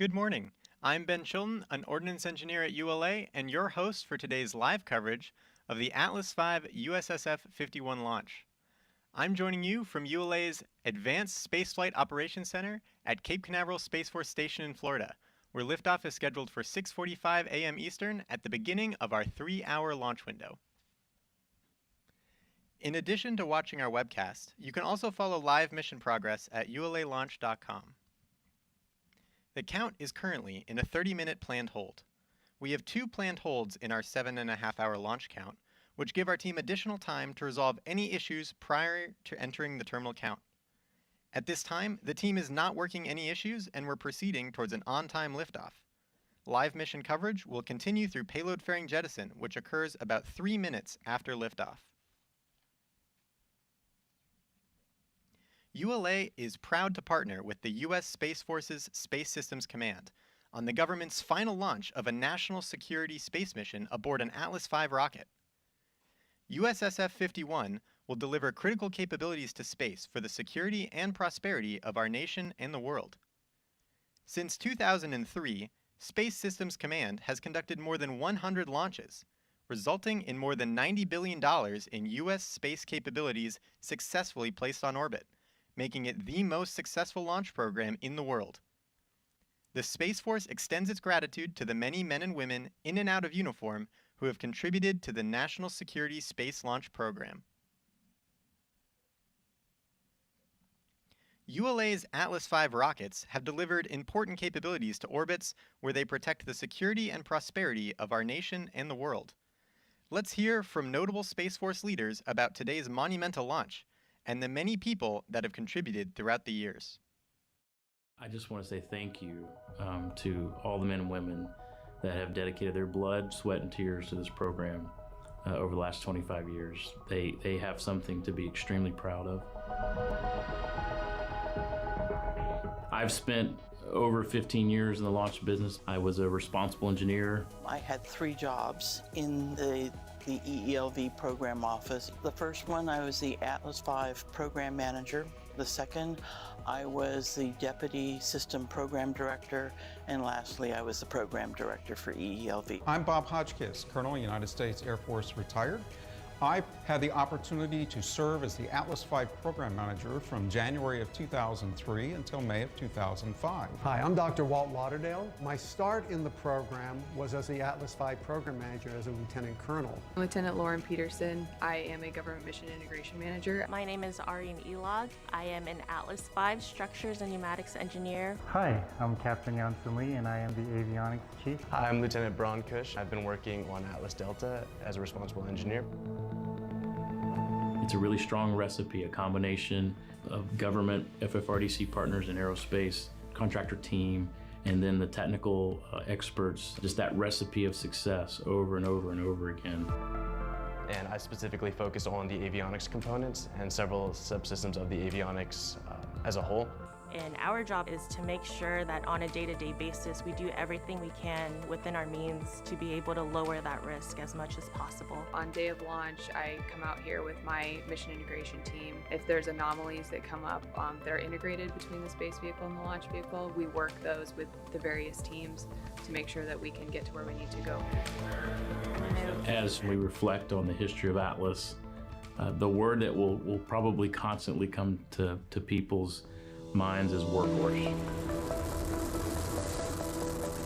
Good morning. I'm Ben Chilton, an ordnance engineer at ULA, and your host for today's live coverage of the Atlas V USSF-51 launch. I'm joining you from ULA's Advanced Spaceflight Operations Center at Cape Canaveral Space Force Station in Florida, where liftoff is scheduled for 6:45 a.m. Eastern at the beginning of our 3-hour launch window. In addition to watching our webcast, you can also follow live mission progress at ulalaunch.com. The count is currently in a 30-minute planned hold. We have 2 planned holds in our 7.5-hour launch count, which give our team additional time to resolve any issues prior to entering the terminal count. At this time, the team is not working any issues and we're proceeding towards an on-time liftoff. Live mission coverage will continue through payload fairing jettison, which occurs about 3 minutes after liftoff. ULA is proud to partner with the U.S. Space Force's Space Systems Command on the government's final launch of a national security space mission aboard an Atlas V rocket. USSF-51 will deliver critical capabilities to space for the security and prosperity of our nation and the world. Since 2003, Space Systems Command has conducted more than 100 launches, resulting in more than $90 billion in U.S. space capabilities successfully placed on orbit, making it the most successful launch program in the world. The Space Force extends its gratitude to the many men and women in and out of uniform who have contributed to the National Security Space Launch Program. ULA's Atlas V rockets have delivered important capabilities to orbits where they protect the security and prosperity of our nation and the world. Let's hear from notable Space Force leaders about today's monumental launch and the many people that have contributed throughout the years. I just want to say thank you to all the men and women that have dedicated their blood, sweat, and tears to this program over the last 25 years. They have something to be extremely proud of. I've spent over 15 years in the launch business. I was a responsible engineer. I had 3 jobs in the EELV program office. The first one, I was the Atlas V program manager. The second, I was the deputy system program director. And lastly, I was the program director for EELV. I'm Bob Hotchkiss, Colonel, United States Air Force, retired. I had the opportunity to serve as the Atlas V program manager from January of 2003 until May of 2005. Hi, I'm Dr. Walt Lauderdale. My start in the program was as the Atlas V program manager as a lieutenant colonel. Lieutenant Lauren Peterson. I am a government mission integration manager. My name is Arian Elog. I am an Atlas V structures and pneumatics engineer. Hi, I'm Captain Janssen Lee and I am the avionics chief. Hi, I'm Lieutenant Braun Cush. I've been working on Atlas Delta as a responsible engineer. It's a really strong recipe, a combination of government, FFRDC partners in aerospace, contractor team, and then the technical experts, just that recipe of success over and over and over again. And I specifically focus on the avionics components and several subsystems of the avionics as a whole. And our job is to make sure that on a day-to-day basis, we do everything we can within our means to be able to lower that risk as much as possible. On day of launch, I come out here with my mission integration team. If there's anomalies that come up that are integrated between the space vehicle and the launch vehicle, we work those with the various teams to make sure that we can get to where we need to go. As we reflect on the history of Atlas, the word that will probably constantly come to people's minds is workhorse.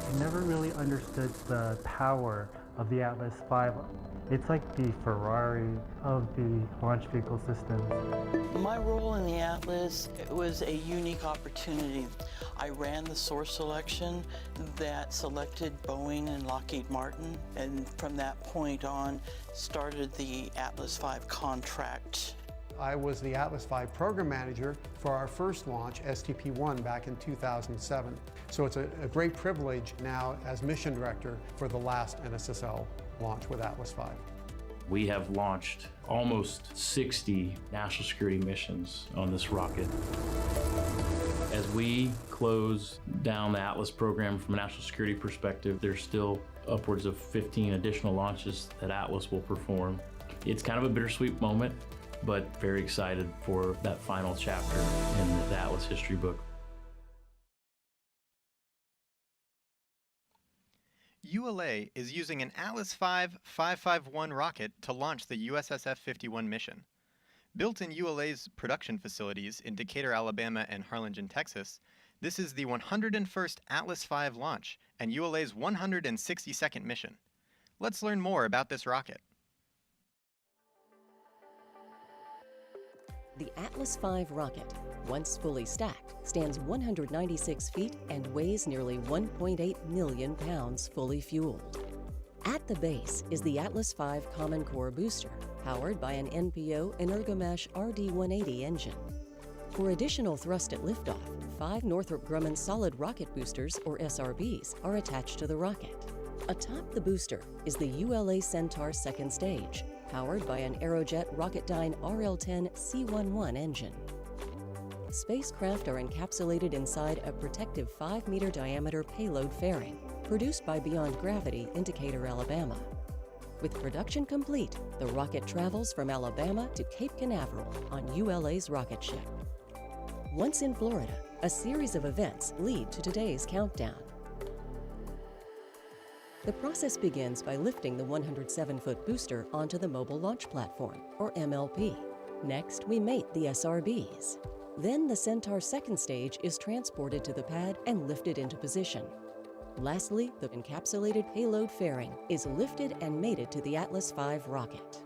I never really understood the power of the Atlas V. It's like the Ferrari of the launch vehicle systems. My role in the Atlas was a unique opportunity. I ran the source selection that selected Boeing and Lockheed Martin, and from that point on started the Atlas V contract. I was the Atlas V program manager for our first launch, STP-1, back in 2007. So it's a great privilege now as mission director for the last NSSL launch with Atlas V. We have launched almost 60 national security missions on this rocket. As we close down the Atlas program from a national security perspective, there's still upwards of 15 additional launches that Atlas will perform. It's kind of a bittersweet moment, but very excited for that final chapter in the Atlas history book. ULA is using an Atlas V-551 rocket to launch the USSF-51 mission. Built in ULA's production facilities in Decatur, Alabama and Harlingen, Texas, this is the 101st Atlas V launch and ULA's 162nd mission. Let's learn more about this rocket. The Atlas V rocket, once fully stacked, stands 196 feet and weighs nearly 1.8 million pounds fully fueled. At the base is the Atlas V Common Core booster, powered by an NPO Energomesh RD-180 engine. For additional thrust at liftoff, 5 Northrop Grumman solid rocket boosters, or SRBs, are attached to the rocket. Atop the booster is the ULA Centaur second stage, powered by an Aerojet Rocketdyne RL-10 C-11 engine. Spacecraft are encapsulated inside a protective 5-meter diameter payload fairing, produced by Beyond Gravity in Decatur, Alabama. With production complete, the rocket travels from Alabama to Cape Canaveral on ULA's rocket ship. Once in Florida, a series of events lead to today's countdown. The process begins by lifting the 107-foot booster onto the Mobile Launch Platform, or MLP. Next, we mate the SRBs. Then the Centaur second stage is transported to the pad and lifted into position. Lastly, the encapsulated payload fairing is lifted and mated to the Atlas V rocket.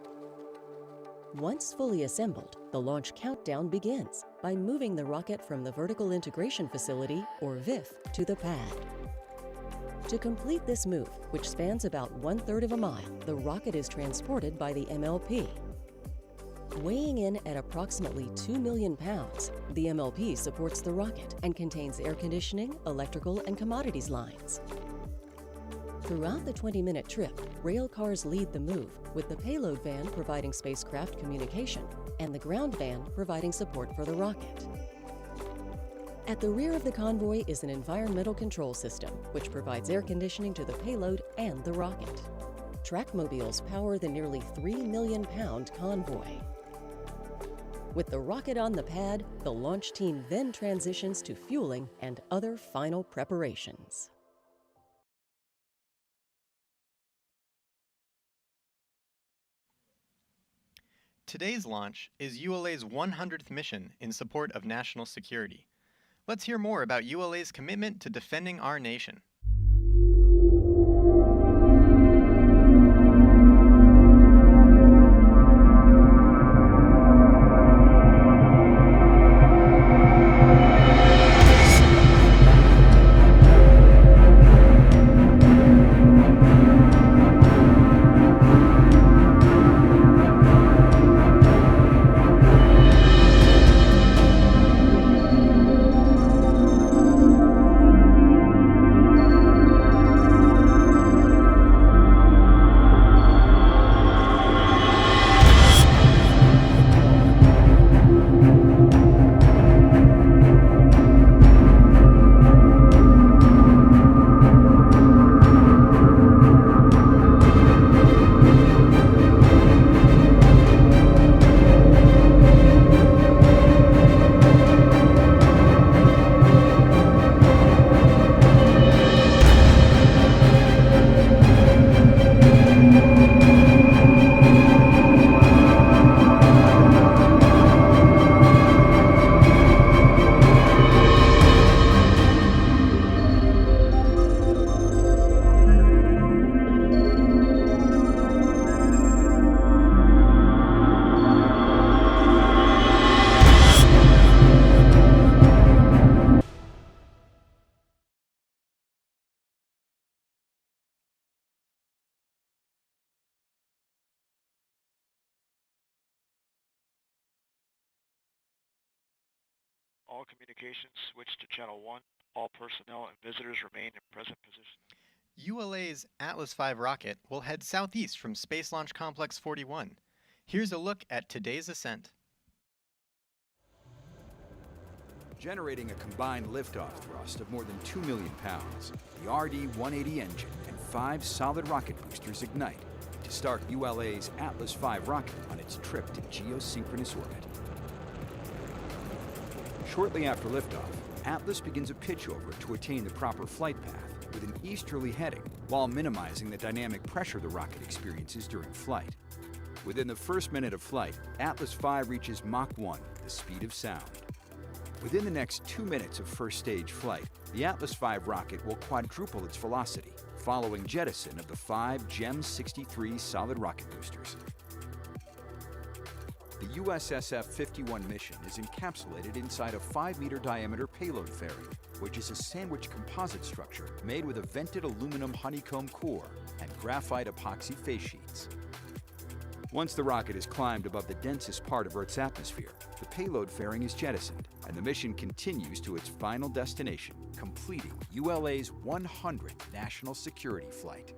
Once fully assembled, the launch countdown begins by moving the rocket from the Vertical Integration Facility, or VIF, to the pad. To complete this move, which spans about 1/3 of a mile, the rocket is transported by the MLP. Weighing in at approximately 2 million pounds, the MLP supports the rocket and contains air conditioning, electrical, and commodities lines. Throughout the 20-minute trip, rail cars lead the move, with the payload van providing spacecraft communication and the ground van providing support for the rocket. At the rear of the convoy is an environmental control system, which provides air conditioning to the payload and the rocket. Trackmobiles power the nearly 3 million pound convoy. With the rocket on the pad, the launch team then transitions to fueling and other final preparations. Today's launch is ULA's 100th mission in support of national security. Let's hear more about ULA's commitment to defending our nation. All communications switch to Channel 1. All personnel and visitors remain in present position. ULA's Atlas V rocket will head southeast from Space Launch Complex 41. Here's a look at today's ascent. Generating a combined liftoff thrust of more than 2 million pounds, the RD-180 engine and 5 solid rocket boosters ignite to start ULA's Atlas V rocket on its trip to geosynchronous orbit. Shortly after liftoff, Atlas begins a pitch over to attain the proper flight path, with with an easterly heading while minimizing the dynamic pressure the rocket experiences during flight. Within the first minute of flight, Atlas V reaches Mach 1, the speed of sound. Within the next 2 minutes of first stage flight, the Atlas V rocket will quadruple its velocity, following jettison of the 5 GEM 63 solid rocket boosters. The USSF-51 mission is encapsulated inside a 5-meter diameter payload fairing, which is a sandwich composite structure made with a vented aluminum honeycomb core and graphite epoxy face sheets. Once the rocket has climbed above the densest part of Earth's atmosphere, the payload fairing is jettisoned, and the mission continues to its final destination, completing ULA's 100th national security flight.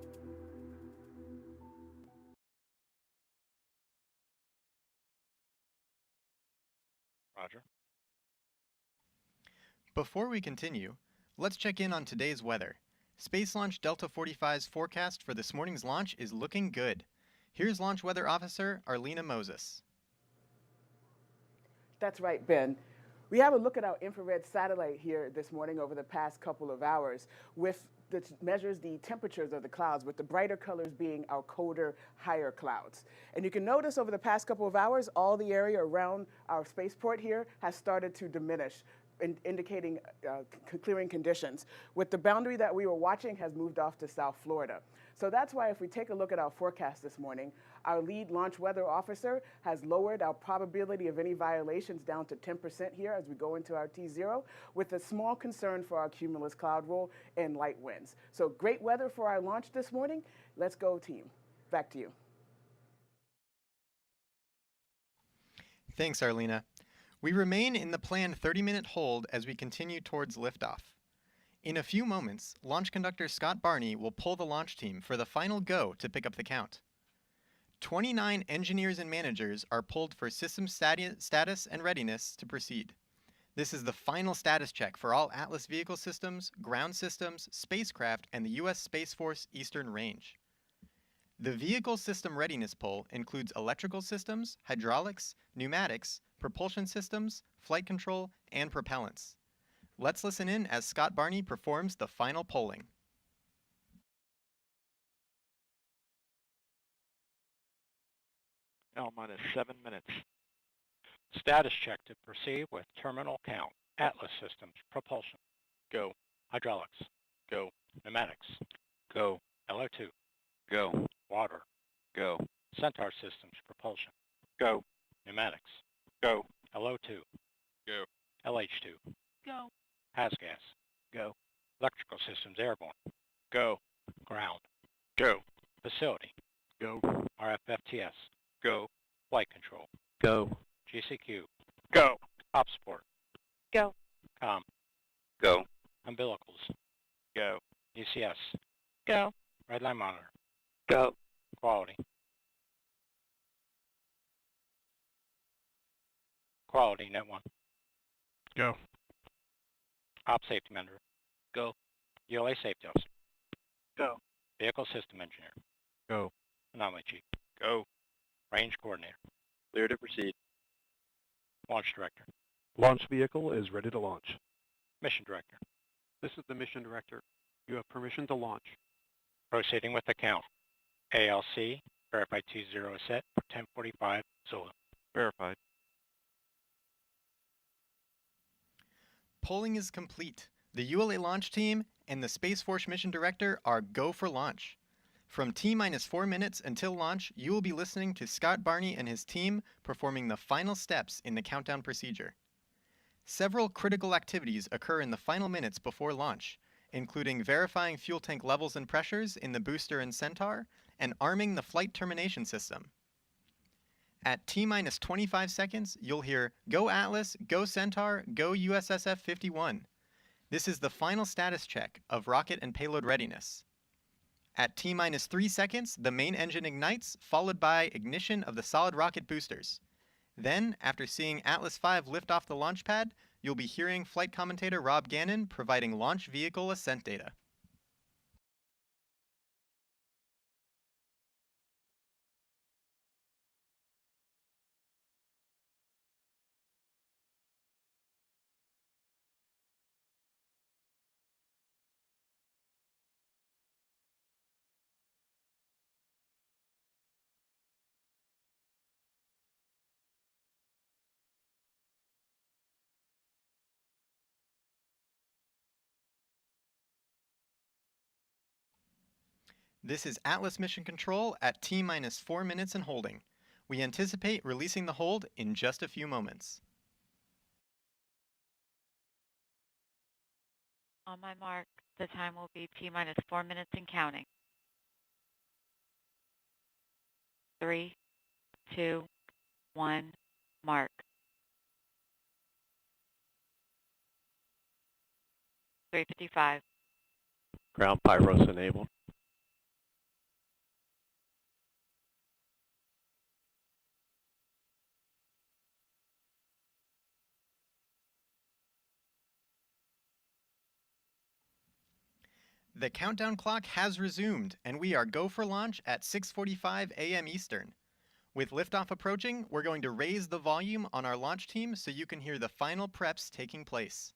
Roger. Before we continue, let's check in on today's weather. Space Launch Delta 45's forecast for this morning's launch is looking good. Here's Launch Weather Officer Arlena Moses. That's right, Ben. We have a look at our infrared satellite here this morning over the past couple of hours that measures the temperatures of the clouds, with the brighter colors being our colder, higher clouds. And you can notice over the past couple of hours, all the area around our spaceport here has started to diminish, indicating clearing conditions, with the boundary that we were watching has moved off to South Florida. So that's why if we take a look at our forecast this morning, our lead launch weather officer has lowered our probability of any violations down to 10% here as we go into our T0, with a small concern for our cumulus cloud roll and light winds. So great weather for our launch this morning. Let's go, team. Back to you. Thanks, Arlena. We remain in the planned 30-minute hold as we continue towards liftoff. In a few moments, launch conductor Scott Barney will pull the launch team for the final go to pick up the count. 29 engineers and managers are pulled for system status and readiness to proceed. This is the final status check for all Atlas vehicle systems, ground systems, spacecraft, and the U.S. Space Force Eastern Range. The vehicle system readiness pull includes electrical systems, hydraulics, pneumatics, propulsion systems, flight control, and propellants. Let's listen in as Scott Barney performs the final polling. L minus 7 minutes. Status check to proceed with terminal count. Atlas systems, propulsion. Go. Hydraulics. Go. Pneumatics. Go. LO2. Go. Water. Go. Centaur systems, propulsion. Go. Pneumatics. Go. LO2. Go. LH2. Go. HASGAS. Go. Electrical systems, airborne. Go. Ground. Go. Facility. Go. RFFTS. Go. Flight control. Go. GCQ. Go. Op support. Go. Com. Go. Umbilicals. Go. UCS. Go. Redline monitor. Go. Quality. Quality, net 1. Go. Op safety manager. Go. ULA safety officer. Go. Vehicle system engineer. Go. Anomaly chief. Go. Range coordinator. Clear to proceed. Launch director. Launch vehicle is ready to launch. Mission director. This is the mission director. You have permission to launch. Proceeding with the count. ALC, verify 20 set for 1045 Zulu. Verified. Polling is complete. The ULA launch team and the Space Force mission director are go for launch. From T-minus 4 minutes until launch, you will be listening to Scott Barney and his team performing the final steps in the countdown procedure. Several critical activities occur in the final minutes before launch, including verifying fuel tank levels and pressures in the booster and Centaur, and arming the flight termination system. At T-minus 25 seconds, you'll hear, "Go Atlas, go Centaur, go USSF-51. This is the final status check of rocket and payload readiness. At T-minus 3 seconds, the main engine ignites, followed by ignition of the solid rocket boosters. Then, after seeing Atlas V lift off the launch pad, you'll be hearing flight commentator Rob Gannon providing launch vehicle ascent data. This is Atlas Mission Control at T-minus 4 minutes and holding. We anticipate releasing the hold in just a few moments. On my mark, the time will be T-minus 4 minutes and counting. 3, 2, 1, mark. .355. Ground pyros enabled. The countdown clock has resumed, and we are go for launch at 6:45 a.m. Eastern. With liftoff approaching, we're going to raise the volume on our launch team so you can hear the final preps taking place.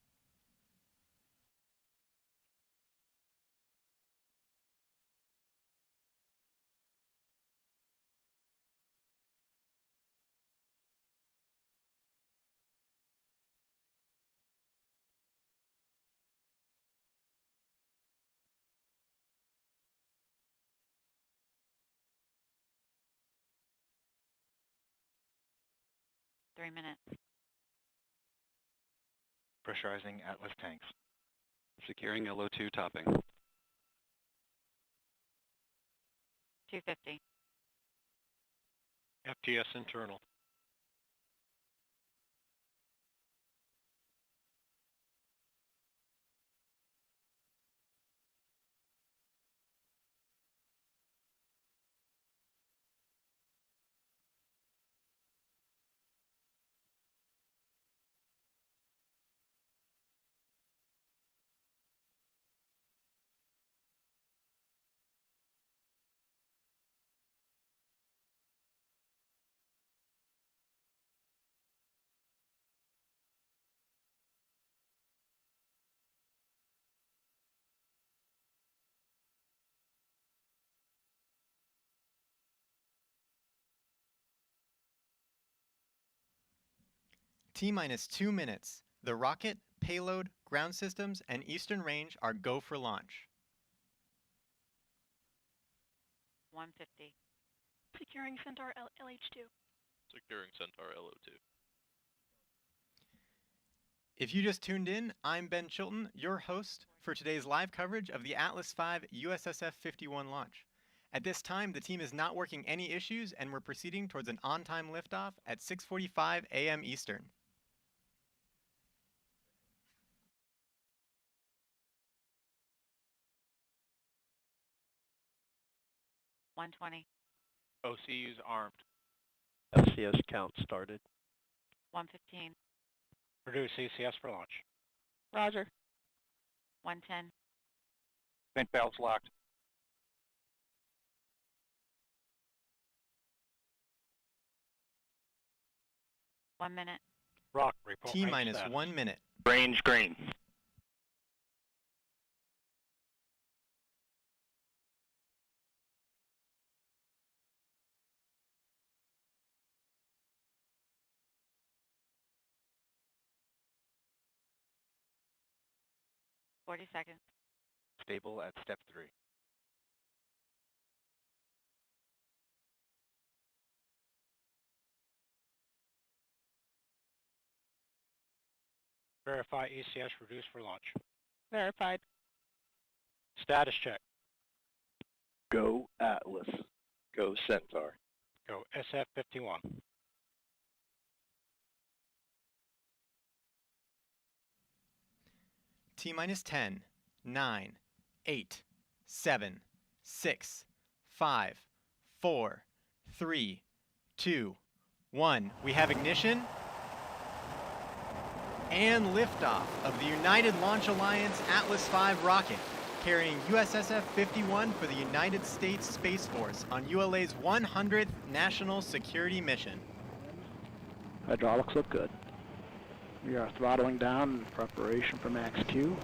Three minutes. Pressurizing Atlas tanks. Securing LO2 topping. 250. FTS internal. T-minus 2 minutes. The rocket, payload, ground systems, and eastern range are go for launch. 150. Securing Centaur LH2. Securing Centaur LO2. If you just tuned in, I'm Ben Chilton, your host for today's live coverage of the Atlas V USSF-51 launch. At this time, the team is not working any issues, and we're proceeding towards an on-time liftoff at 6:45 a.m. Eastern. .120. OCU's armed. FCS count started. 115. Produce CCS for launch. Roger. 110. Vent valves locked. .1 minute. Rock, report T-minus 1 minute. Range green. .40 seconds. Stable at step 3. Verify ECS reduced for launch. Verified. Status check. Go Atlas. Go Centaur. Go SF-51. T-minus 10, 9, 8, 7, 6, 5, 4, 3, 2, 1. We have ignition and liftoff of the United Launch Alliance Atlas V rocket, carrying USSF-51 for the United States Space Force on ULA's 100th National Security Mission. Hydraulics look good. We are throttling down in preparation for max Q.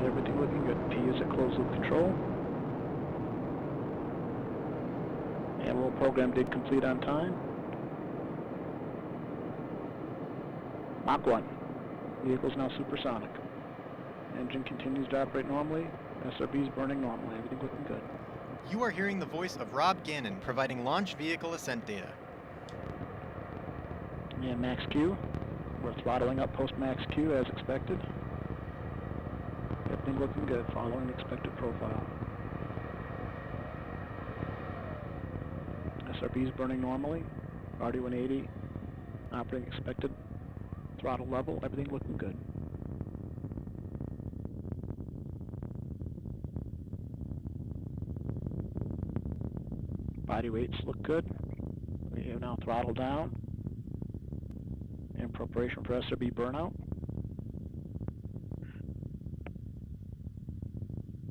Everything looking good. P is at closed loop control. Animal program did complete on time. Mach 1. Vehicle's now supersonic. Engine continues to operate normally. SRB is burning normally. Everything looking good. You are hearing the voice of Rob Gannon providing launch vehicle ascent data. And max Q. We're throttling up post max Q as expected. Everything looking good, following the expected profile. SRB is burning normally. RD-180 operating expected. Throttle level, everything looking good. Body weights look good. We have now throttled down in preparation for SRB burnout.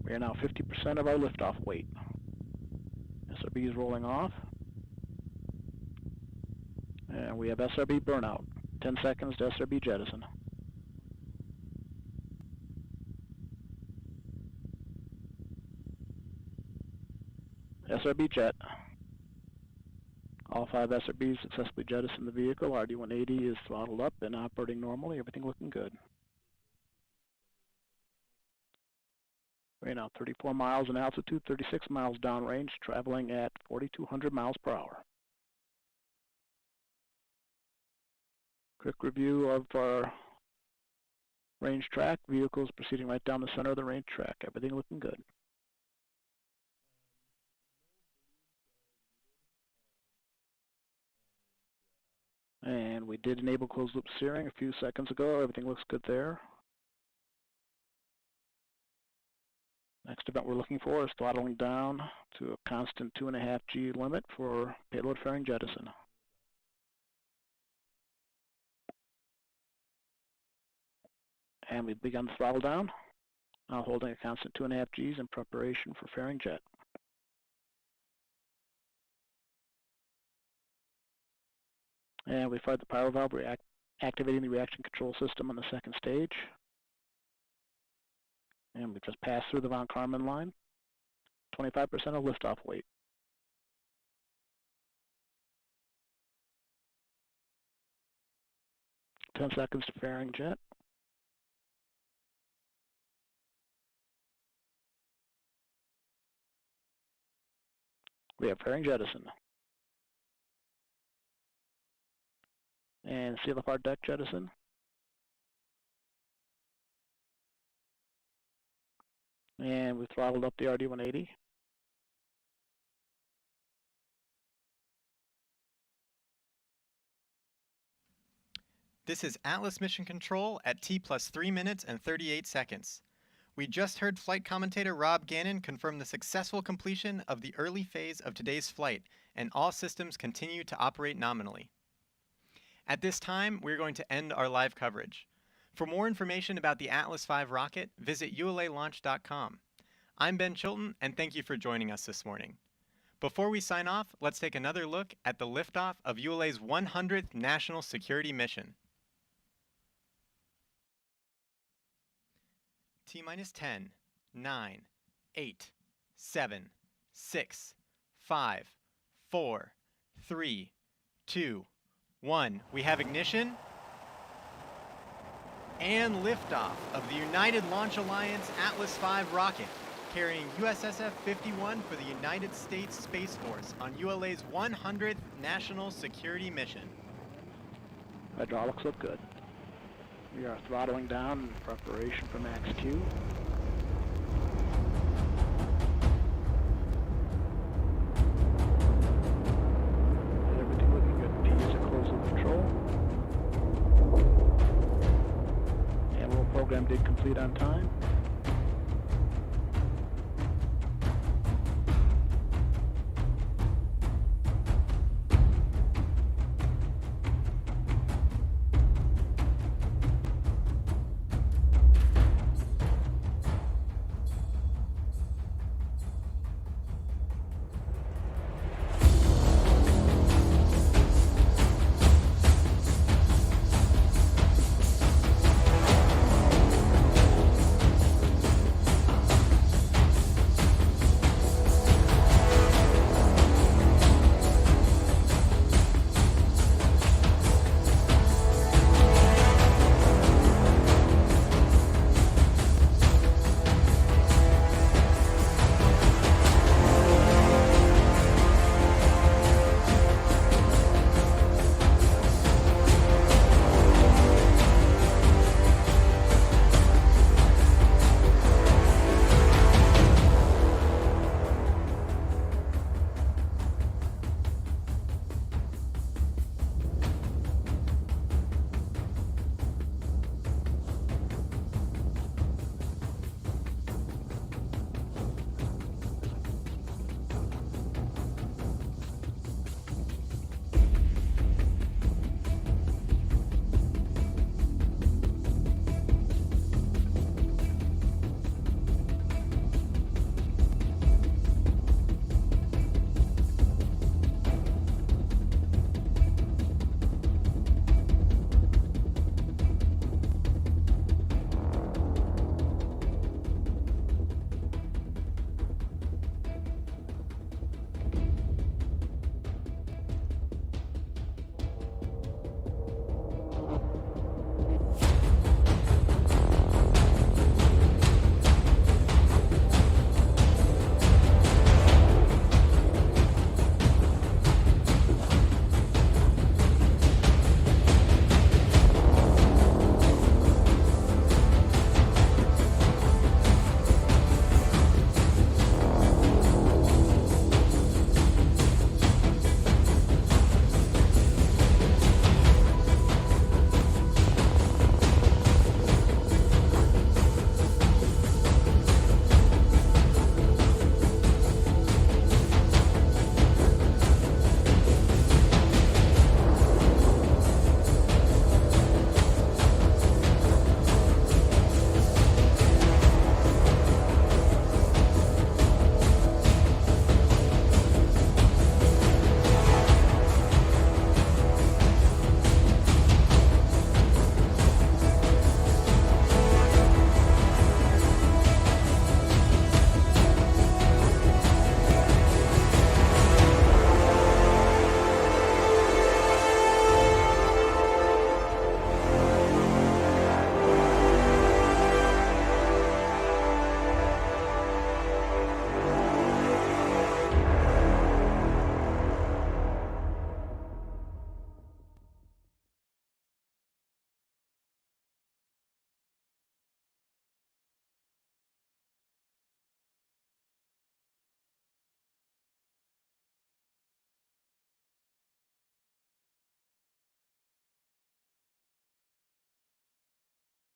We are now 50% of our liftoff weight. SRB is rolling off. And we have SRB burnout. 10 seconds to SRB jettison. SRB jet. All 5 SRBs successfully jettisoned the vehicle. RD-180 is throttled up and operating normally. Everything looking good. We're now 34 miles in altitude, 36 miles downrange, traveling at 4,200 miles per hour. Quick review of our range track. Vehicles proceeding right down the center of the range track. Everything looking good. And we did enable closed loop steering a few seconds ago. Everything looks good there. Next event we're looking for is throttling down to a constant 2.5 G limit for payload fairing jettison. And we've begun the throttle down, now holding a constant 2.5 Gs in preparation for fairing jet. And we fired the power valve, activating the reaction control system on the second stage. And we just passed through the von Karman line. 25% of liftoff weight. Ten seconds to fairing jet. We have fairing jettison. And CLFR deck jettison. And we throttled up the RD-180. This is Atlas Mission Control at T+3 minutes and 38 seconds. We just heard flight commentator Rob Gannon confirm the successful completion of the early phase of today's flight, and all systems continue to operate nominally. At this time, we're going to end our live coverage. For more information about the Atlas V rocket, visit ulalaunch.com. I'm Ben Chilton, and thank you for joining us this morning. Before we sign off, let's take another look at the liftoff of ULA's 100th National Security Mission. T-10, 9, 8, 7, 6, 5, 4, 3, 2, 1. We have ignition and liftoff of the United Launch Alliance Atlas V rocket, carrying USSF-51 for the United States Space Force on ULA's 100th National Security Mission. Hydraulics look good. We are throttling down in preparation for max Q. Everything looking good. P is at closed loop control. And roll program did complete on time.